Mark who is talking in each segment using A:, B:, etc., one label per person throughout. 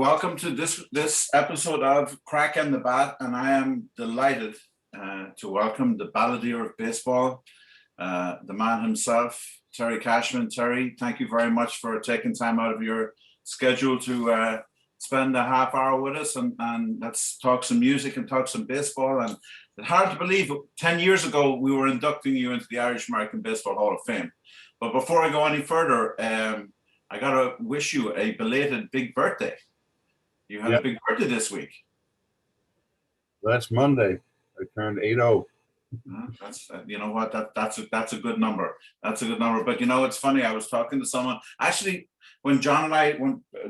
A: Welcome to this episode of Craic and the Bat, and I am delighted to welcome the balladeer of baseball, the man himself, Terry Cashman. Terry, thank you very much for taking time out of your schedule to spend a half hour with us, and let's talk some music and talk some baseball. And it's hard to believe, 10 years ago, we were inducting you into the Irish American Baseball Hall of Fame. But before I go any further, I got to wish you a belated big birthday. You had a big birthday this week.
B: Last Monday, I turned 80.
A: That's you know what, that's a good number. That's a good number. But you know, it's funny. I was talking to someone actually when John and I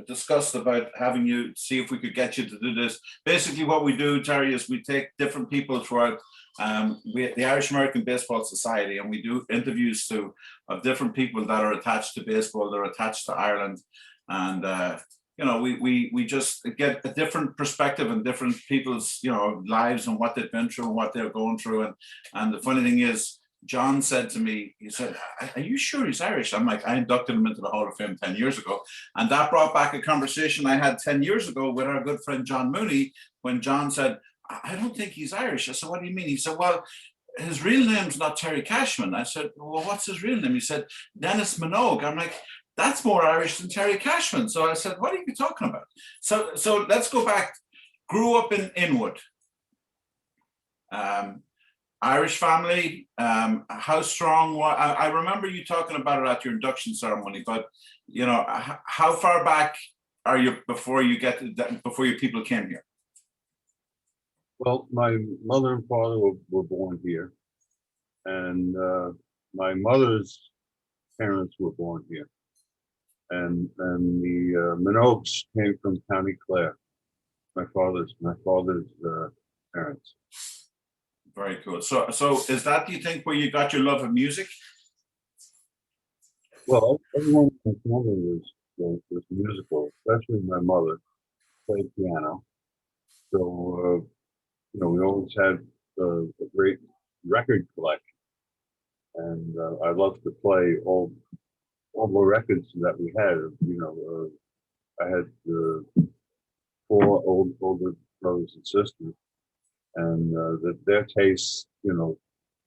A: discussed about having you, see if we could get you to do this. Basically, what we do, Terry, is we take different people throughout the Irish American Baseball Society, and we do interviews of different people that are attached to baseball, they're attached to Ireland, and you know, we just get a different perspective and different people's, you know, lives and what they've been through and what they're going through. And the funny thing is, John said to me, he said, "Are you sure he's Irish?" I'm like, I inducted him into the Hall of Fame 10 years ago. And that brought back a conversation I had 10 years ago with our good friend John Mooney, when John said, "I don't think he's Irish." I said, "What do you mean?" He said, "Well, his real name's not Terry Cashman." I said, "Well, what's his real name?" He said, "Dennis Minogue." I'm like, "That's more Irish than Terry Cashman." So I said, "What are you talking about?" So let's go back. Grew up in Inwood. Irish family. How strong? I remember you talking about it at your induction ceremony. But you know, how far back are you before your people came here?
B: Well, my mother and father were born here, and my mother's parents were born here. And the Minogues came from County Clare. My father's parents.
A: Very cool. So is that, do you think, where you got your love of music?
B: Well, everyone in my family was musical, especially my mother played piano. So you know, we always had a great record collection, and I loved to play all the records that we had. You know, I had 4 older brothers and sisters, and their tastes, you know,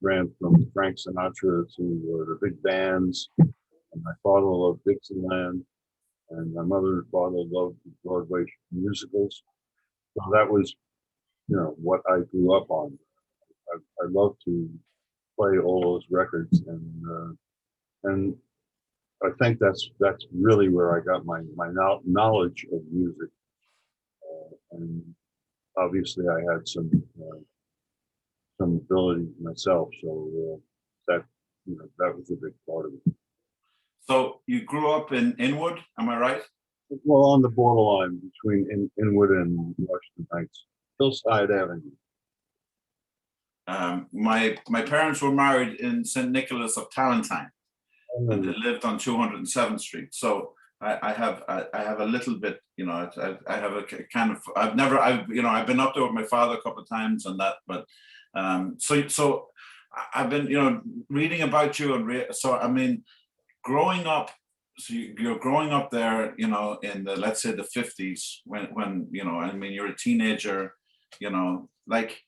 B: ran from Frank Sinatra to the big bands. And my father loved Dixieland, and my mother and father loved Broadway musicals. So that was, you know, what I grew up on. I love to play all those records, and I think that's really where I got my knowledge of music, and obviously I had some ability myself, so that, you know, that was a big part of it.
A: So you grew up in Inwood, am I right?
B: Well, on the borderline between Inwood and Washington Heights, Hillside Avenue.
A: My parents were married in St. Nicholas of Talentine, and they lived on 207th Street. So I have a little bit, you know, I have a kind of, I've been up there with my father a couple of times and that, but so I've been, you know, reading about you, and so I mean, growing up. So you're growing up there, you know, in the, let's say, the 50s, when you know, I mean, you're a teenager, you know, like,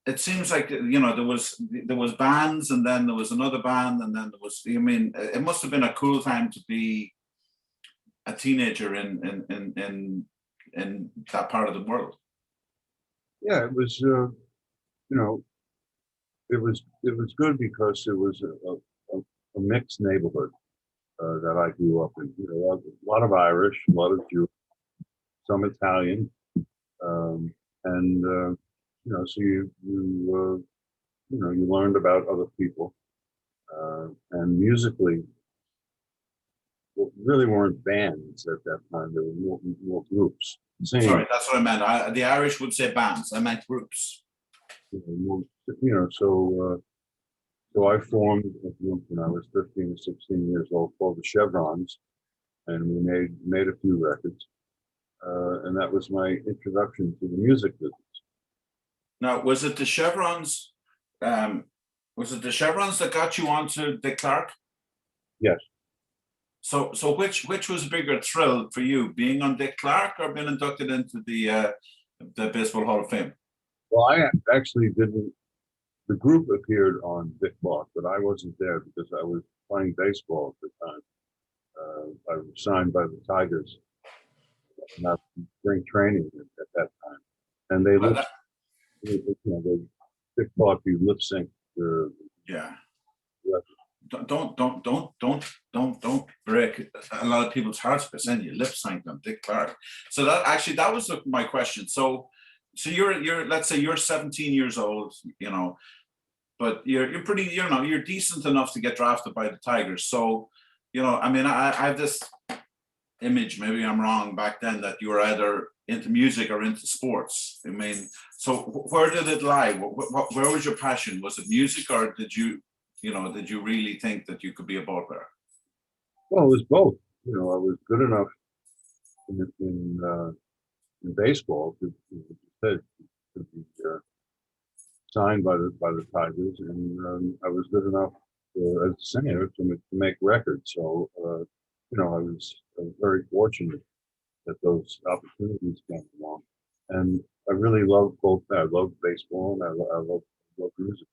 A: it seems like, you know, there was bands, and then there was another band, and then there was, I mean, it must have been a cool time to be a teenager in that part of the world.
B: Yeah, it was, you know, it was good because it was a mixed neighborhood that I grew up in. You know, a lot of Irish, a lot of Jewish, some Italian, and you know, so you know, you learned about other people, and musically, well, really weren't bands at that time. There were more groups.
A: Sorry, that's what I meant. The Irish would say bands. I meant groups.
B: You know, so I formed a group when I was 15 or 16 years old called the Chevrons, and we made a few records, and that was my introduction to the music business.
A: Now, was it the Chevrons? Was it the Chevrons that got you onto Dick Clark?
B: Yes.
A: So which was a bigger thrill for you, being on Dick Clark or being inducted into the Baseball Hall of Fame?
B: Well, I actually didn't. The group appeared on Dick Clark, but I wasn't there because I was playing baseball at the time. I was signed by the Tigers, not spring training at that time, and they
A: Well,
B: looked, they Dick Clark, you lip sync the
A: yeah.
B: record.
A: Don't break a lot of people's hearts by saying you lip sync on Dick Clark. So that was my question. So you're let's say you're 17 years old, but you're pretty, you're decent enough to get drafted by the Tigers. So, I mean, I have this image, maybe I'm wrong back then, that you were either into music or into sports. I mean, so where did it lie? Where was your passion? Was it music, or did you really think that you could be a ball player?
B: Well, it was both. I was good enough in baseball to be signed by the Tigers, and I was good enough as a singer to make records. So, I was very fortunate that those opportunities came along, and I really love both. I love baseball, and I love music.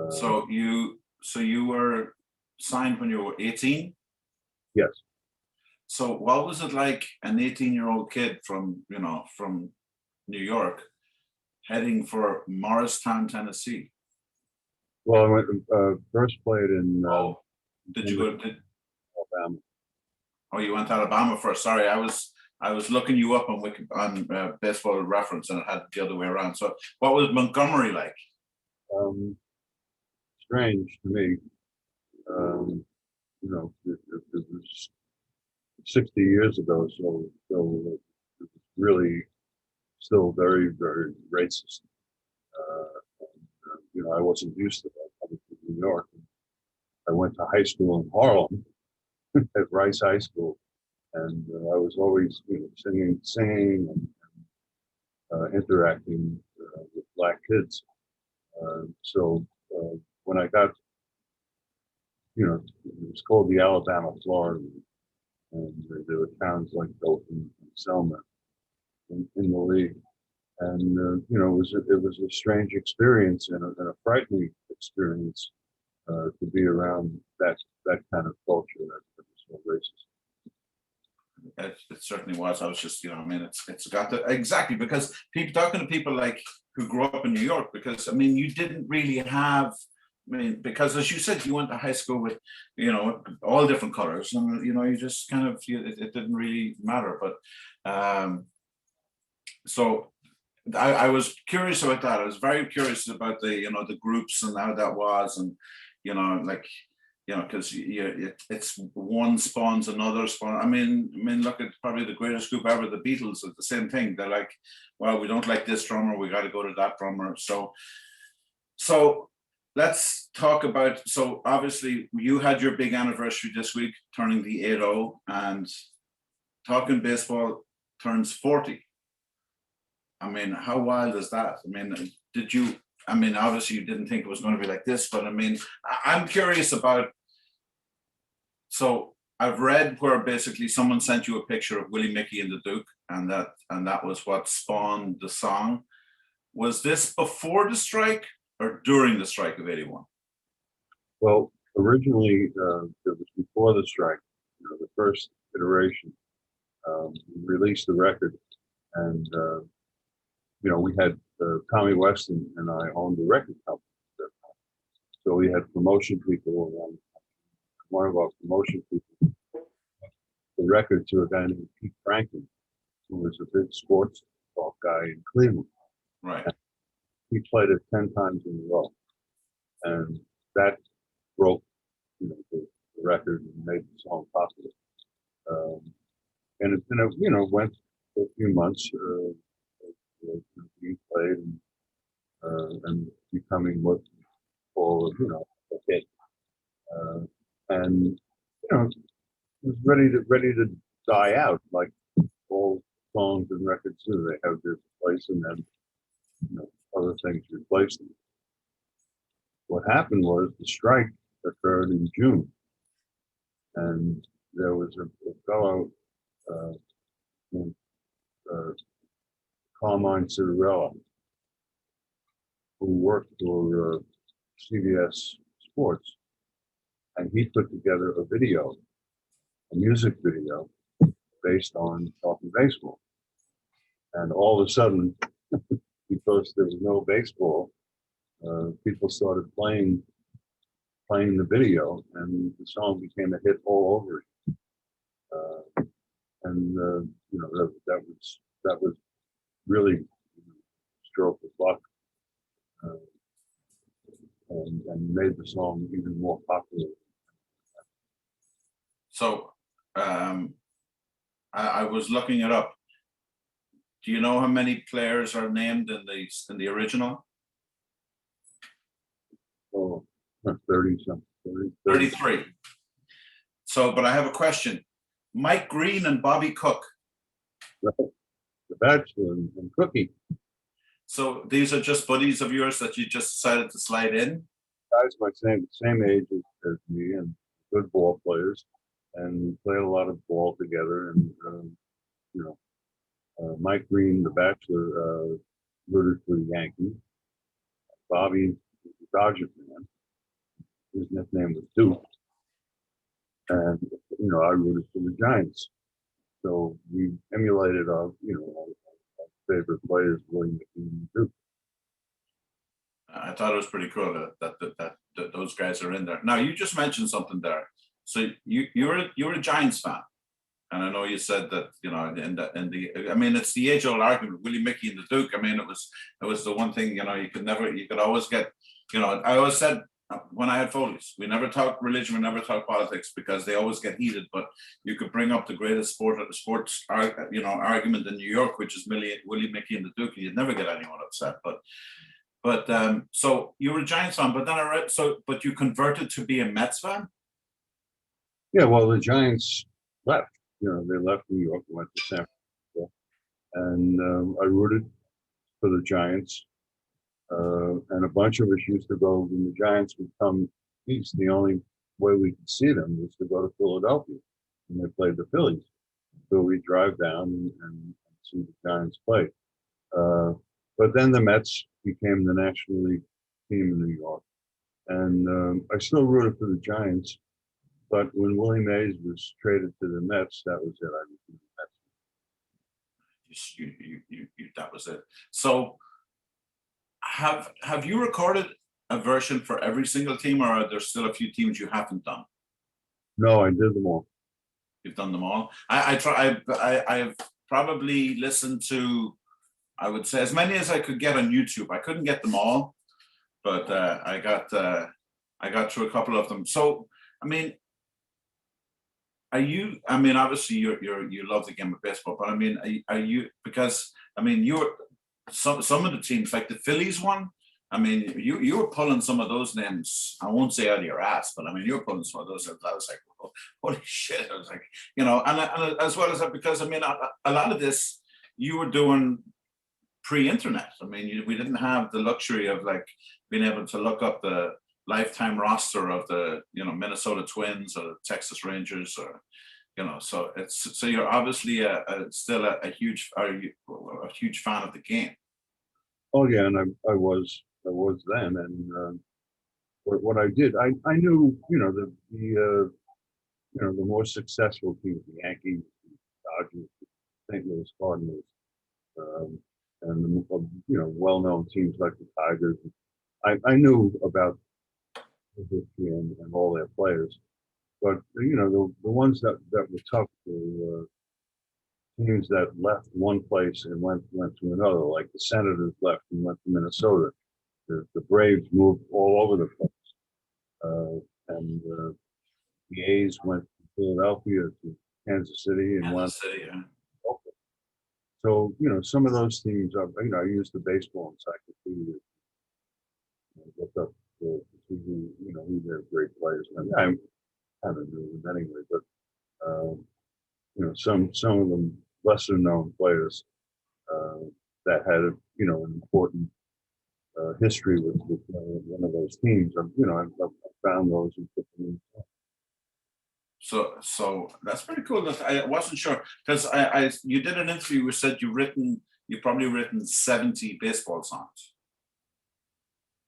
A: So you were signed when you were 18.
B: Yes.
A: So what was it like, an 18-year-old kid from New York heading for Morristown, Tennessee?
B: Well, I went first played in
A: Did you go?
B: Alabama.
A: Oh, you went to Alabama first. Sorry, I was looking you up on Baseball Reference, and it had the other way around. So what was Montgomery like?
B: Strange to me. It was 60 years ago, so it was really still very, very racist. I wasn't used to that coming to New York. I went to high school in Harlem at Rice High School, and I was always, singing and interacting with black kids. So when I got, it was called the Alabama Florida, and there were towns like Dothan and Selma in the league. And it was a strange experience and a frightening experience to be around that kind of culture that was so racist.
A: It certainly was. I was just, I mean, it's got to, exactly, because people, talking to people like who grew up in New York, because I mean, you didn't really have, I mean, because as you said, you went to high school with, all different colors, and you just kind of, it didn't really matter. But so I was curious about that. I was very curious about the groups and how that was, and like, because it's one spawns another spawn. I mean, look, it's probably the greatest group ever. The Beatles are the same thing. They're like, well, we don't like this drummer, we got to go to that drummer. So let's talk about. So obviously, you had your big anniversary this week, turning the 80, and Talkin Baseball turns 40. I mean, how wild is that? I mean, obviously you didn't think it was going to be like this, but I mean, I'm curious about, so I've read where basically someone sent you a picture of Willie Mickey and the Duke, and that was what spawned the song. Was this before the strike or during the strike of 81?
B: Well, originally it was before the strike, the first iteration. We released the record, and we had Tommy West and I owned the record company at that time. So we had promotion people, and one of our promotion people, the record to a guy named Pete Franklin, who was a big sports talk guy in Cleveland.
A: Right.
B: And he played it 10 times in a row, and that broke, the record and made the song popular. And it went for a few months. Being played and becoming what we call, a hit. And it was ready to die out, like all songs and records do. They have their place, and then other things replace them. What happened was the strike occurred in June, and there was a fellow named Carmine Citarella who worked for CBS Sports, and he put together a music video based on Talkin baseball. And all of a sudden, because there was no baseball, people started playing the video, and the song became a hit all over it. And you know, that was really stroke of luck, and made the song even more popular.
A: So I was looking it up. Do you know how many players are named in the original?
B: Oh, 30 something.
A: 33. So, but I have a question. Mike Green and Bobby Cook.
B: The Bachelor and Cookie.
A: So these are just buddies of yours that you just decided to slide in?
B: Guys my same age as me, and good ball players, and played a lot of ball together. And you know, Mike Green, the Bachelor, rooted for the Yankees. Bobby, the Dodger fan. His nickname was Duke, and you know, I rooted for the Giants. So we emulated our favorite players, Willie McKee and Duke.
A: I thought it was pretty cool that those guys are in there. Now you just mentioned something there. So you're a Giants fan, and I know you said that, you know, I mean, it's the age-old argument, Willie Mickey and the Duke. I mean, it was the one thing, you know, you could always get, you know, I always said when I had Foley's, we never talk religion, we never talk politics, because they always get heated. But you could bring up the greatest sports argument in New York, which is Willie Mickey and the Duke, and you'd never get anyone upset. But so you were a Giants fan, but then I read, but you converted to be a Mets fan?
B: Yeah, well, the Giants left. You know, they left New York and went to San Francisco, and I rooted for the Giants. And a bunch of us used to go when the Giants would come east. The only way we could see them was to go to Philadelphia, and they played the Phillies. So we drive down and see the Giants play. But then the Mets became the National League team in New York, and I still rooted for the Giants. But when Willie Mays was traded to the Mets, that was it. I was the
A: You that was it. So have you recorded a version for every single team, or are there still a few teams you haven't done?
B: No, I did them all.
A: You've done them all. I've probably listened to, I would say, as many as I could get on YouTube. I couldn't get them all, but I got through a couple of them. So I mean, I mean, obviously you love the game of baseball, but I mean, are you, because I mean, you're some of the teams, like the Phillies one, I mean, you were pulling some of those names, I won't say out of your ass, but I mean, you were pulling some of those. I was like, oh, holy shit. I was like, you know, and as well as that, because I mean, a lot of this you were doing pre-internet. I mean, we didn't have the luxury of like being able to look up the lifetime roster of the, you know, Minnesota Twins or the Texas Rangers, or, you know, so you're obviously still a huge fan of the game.
B: Oh yeah, and I was then, and what I did, I knew, you know, the more successful teams, the Yankees, the Dodgers, St. Louis Cardinals, and the, you know, well-known teams like the Tigers. I knew about the history and all their players, but you know, the ones that were tough were teams that left one place and went to another, like the Senators left and went to Minnesota. The Braves moved all over the place, and the A's went from Philadelphia to Kansas City and went.
A: Yeah.
B: So you know, some of those teams are, you know, I used the baseball encyclopedia to look up to see who, you know, who their great players. I mean, I kind of knew them anyway, but you know, some of them lesser known players that had, you know, an important history with one of those teams. You know, I found those and put them in.
A: so that's pretty cool. I wasn't sure because you did an interview. You said you probably written 70 baseball songs,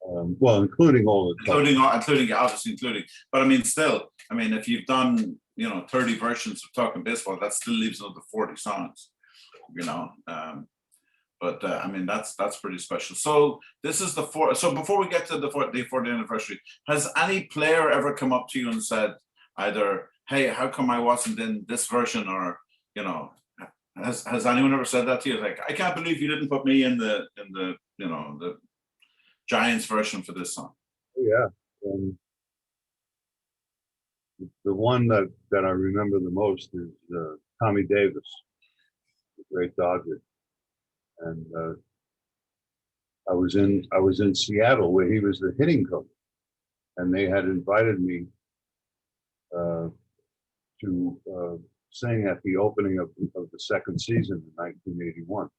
B: Well, including all the time.
A: including obviously including. But I mean, still, I mean, if you've done 30 versions of Talking Baseball, that still leaves another 40 songs. But I mean, that's pretty special. So this is the fourth. So before we get to the 40th anniversary, has any player ever come up to you and said either, "Hey, how come I wasn't in this version?" or has anyone ever said that to you? Like, I can't believe you didn't put me in the the Giants version for this song.
B: Yeah. The one that I remember the most is Tommy Davis, the great Dodger, and I was in Seattle where he was the hitting coach, and they had invited me to sing at the opening of the second season in 1981.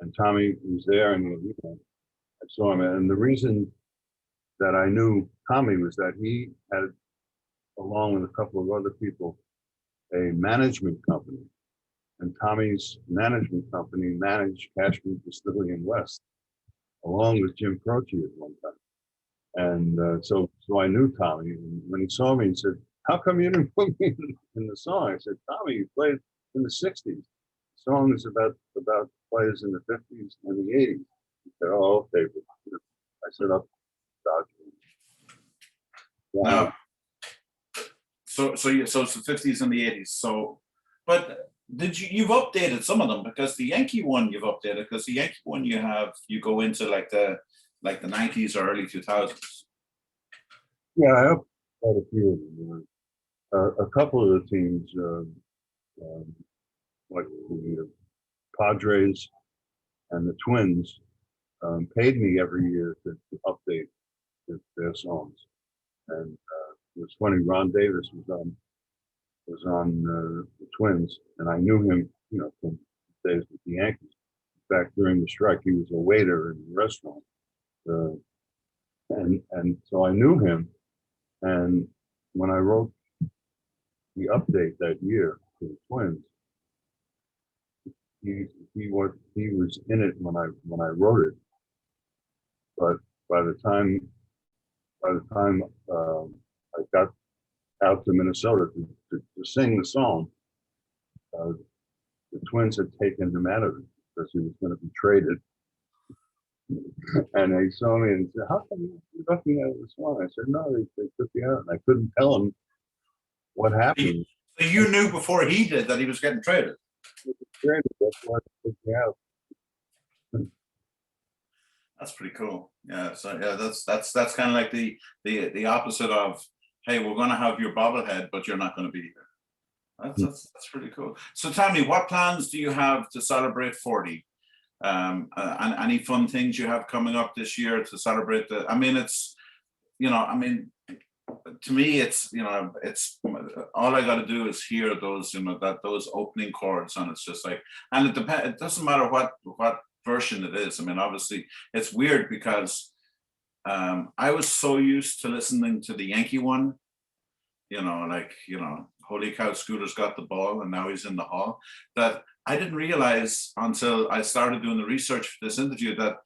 B: And Tommy was there, and I saw him. And the reason that I knew Tommy was that he had, along with a couple of other people, a management company. And Tommy's management company managed Cashman Distillery in West, along with Jim Croce at one time. And so I knew Tommy. And when he saw me, he said, "How come you didn't put me in the song?" I said, "Tommy, you played in the 60s. The song is about players in the 50s and the 80s. He said, "Oh, okay." I said, "I'll Dodger."
A: Now, so it's the 50s and the 80s. So, but you've updated some of them, because the Yankee one you've updated, because the Yankee one you go into like the 90s or early 2000s.
B: Yeah, I have quite a few of them. A couple of the teams, like the Padres and the Twins, paid me every year to update their songs. And it was funny. Ron Davis was on the Twins, and I knew him, from days with the Yankees. In fact, during the strike, he was a waiter in the restaurant, and so I knew him. And when I wrote the update that year for the Twins, he was in it when I wrote it. But by the time I got out to Minnesota to sing the song, the Twins had taken him out of it because he was going to be traded. And they saw me and said, "How come you left me out of the song?" I said, "No, they took me out." And I couldn't tell him what happened.
A: So you knew before he did that he was getting traded.
B: That's why they took me out.
A: That's pretty cool. Yeah. So yeah, that's kind of like the opposite of, "Hey, we're going to have your bobblehead, but you're not going to be here." That's pretty cool. So tell me, what plans do you have to celebrate 40? And any fun things you have coming up this year to celebrate the? I mean, it's to me, it's all I got to do is hear those those opening chords, and it's just like, and it doesn't matter what version it is. I mean, obviously, it's weird because I was so used to listening to the Yankee one, "Holy cow, Scooter's got the ball, and now he's in the hall," that I didn't realize until I started doing the research for this interview that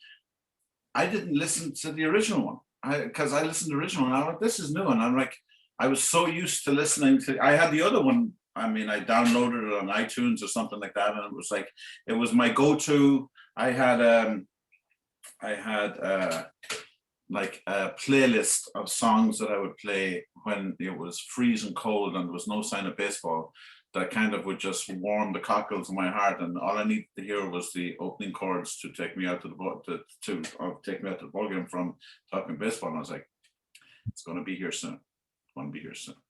A: I didn't listen to the original one. Because I listened to the original and I'm like, "This is new." And I'm like, I was so used to listening to, I had the other one. I mean, I downloaded it on iTunes or something like that. And it was like, it was my go-to. I had like a playlist of songs that I would play when it was freezing cold and there was no sign of baseball, that kind of would just warm the cockles of my heart, and all I needed to hear was the opening chords to take me out to the ball, take me out to the ball game from Talking Baseball. And I was like, it's going to be here soon. It's going to be here soon.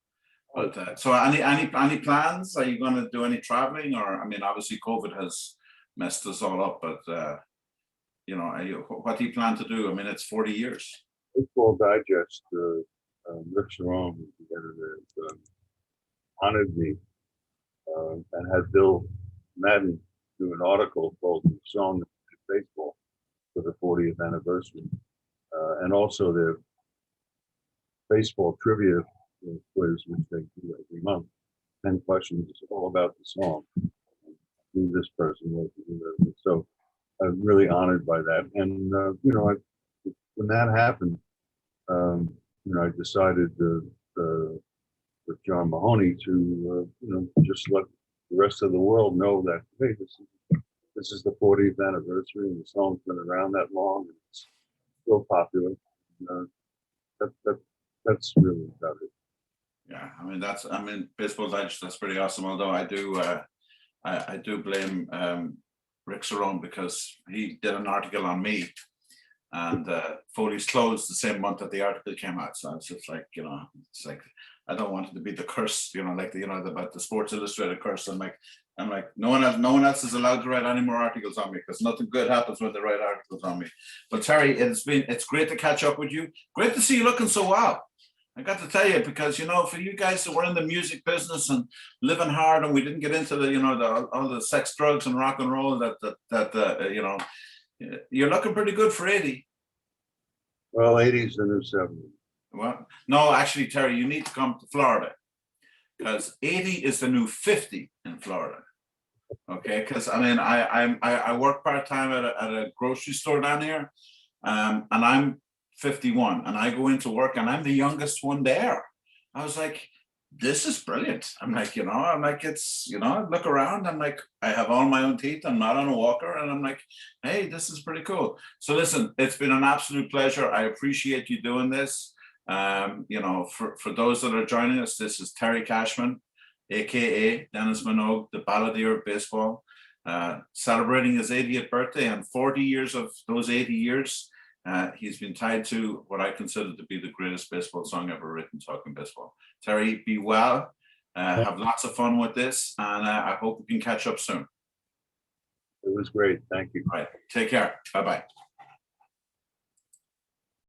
A: But so any plans? Are you going to do any traveling? Or, I mean, obviously COVID has messed us all up, but what do you plan to do? I mean, it's 40 years.
B: Baseball Digest, Rick Sharon, the editor, honored me and had Bill Madden do an article called "The Song of Baseball" for the 40th anniversary, and also their baseball trivia quiz which they do every month. 10 questions, it's all about the song. Who this person was, so I'm really honored by that. And when that happened, I decided with John Mahoney to just let the rest of the world know that, hey, this is the 40th anniversary, and the song's been around that long, and it's still popular. That's really about it.
A: Yeah, I mean, baseball digest, that's pretty awesome. Although I do blame Rick Cerrone, because he did an article on me, and Foley's closed the same month that the article came out. So it's just like, it's like, I don't want it to be the curse, like about the Sports Illustrated curse. I'm like, no one else is allowed to write any more articles on me, because nothing good happens when they write articles on me. But Terry, it's great to catch up with you. Great to see you looking so well. I got to tell you, because for you guys that were in the music business and living hard, and we didn't get into the all the sex, drugs, and rock and roll that you're looking pretty good for 80.
B: Well, 80's the new 70.
A: Well, no, actually, Terry, you need to come to Florida, because 80 is the new 50 in Florida. Okay, because I work part-time at a grocery store down here, and I'm 51, and I go into work, and I'm the youngest one there. I was like, this is brilliant. I'm like, it's, I look around, I'm like, I have all my own teeth, I'm not on a walker, and I'm like, hey, this is pretty cool. So listen, it's been an absolute pleasure. I appreciate you doing this. For those that are joining us, this is Terry Cashman, aka Dennis Minogue, the balladeer of baseball, celebrating his 80th birthday, and 40 years of those 80 years, he's been tied to what I consider to be the greatest baseball song ever written, Talking Baseball. Terry, be well, have lots of fun with this, and I hope we can catch up soon.
B: It was great. Thank you.
A: All right, take care. Bye-bye.